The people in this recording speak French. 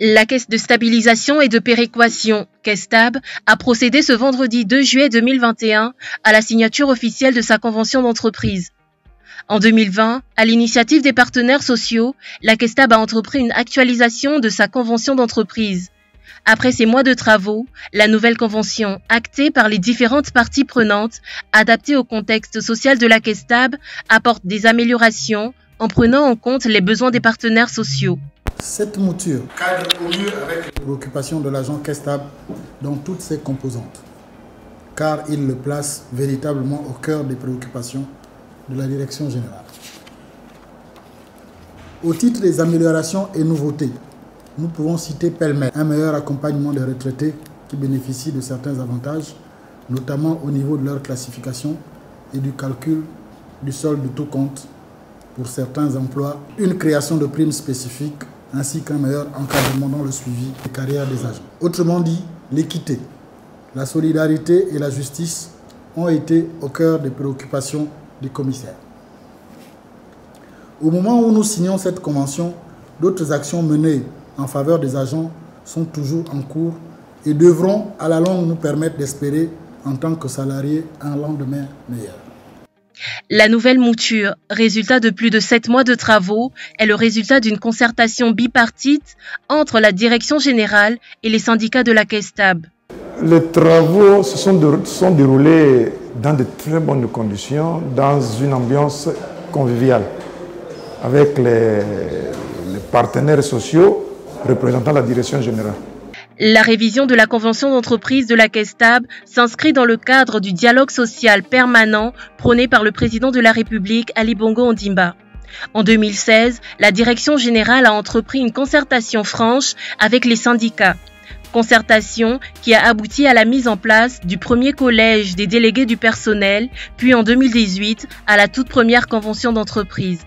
La Caisse de stabilisation et de péréquation, CAISSTAB, a procédé ce vendredi 2 juillet 2021 à la signature officielle de sa convention d'entreprise. En 2020, à l'initiative des partenaires sociaux, la CAISSTAB a entrepris une actualisation de sa convention d'entreprise. Après ces mois de travaux, la nouvelle convention, actée par les différentes parties prenantes, adaptée au contexte social de la CAISSTAB, apporte des améliorations en prenant en compte les besoins des partenaires sociaux. Cette mouture cadre au mieux avec les préoccupations de l'agent CAISSTAB dans toutes ses composantes, car il le place véritablement au cœur des préoccupations de la direction générale. Au titre des améliorations et nouveautés, nous pouvons citer pêle-mêle un meilleur accompagnement des retraités qui bénéficient de certains avantages, notamment au niveau de leur classification et du calcul du solde de tout compte pour certains emplois, une création de primes spécifiques ainsi qu'un meilleur encadrement dans le suivi des carrières des agents. Autrement dit, l'équité, la solidarité et la justice ont été au cœur des préoccupations des commissaires. Au moment où nous signons cette convention, d'autres actions menées en faveur des agents sont toujours en cours et devront à la longue nous permettre d'espérer en tant que salariés un lendemain meilleur. La nouvelle mouture, résultat de plus de 7 mois de travaux, est le résultat d'une concertation bipartite entre la direction générale et les syndicats de la CAISSTAB. Les travaux se sont déroulés dans de très bonnes conditions, dans une ambiance conviviale, avec les partenaires sociaux représentant la direction générale. La révision de la convention d'entreprise de la CAISSTAB s'inscrit dans le cadre du dialogue social permanent prôné par le président de la République, Ali Bongo Ondimba. En 2016, la direction générale a entrepris une concertation franche avec les syndicats. Concertation qui a abouti à la mise en place du premier collège des délégués du personnel, puis en 2018 à la toute première convention d'entreprise.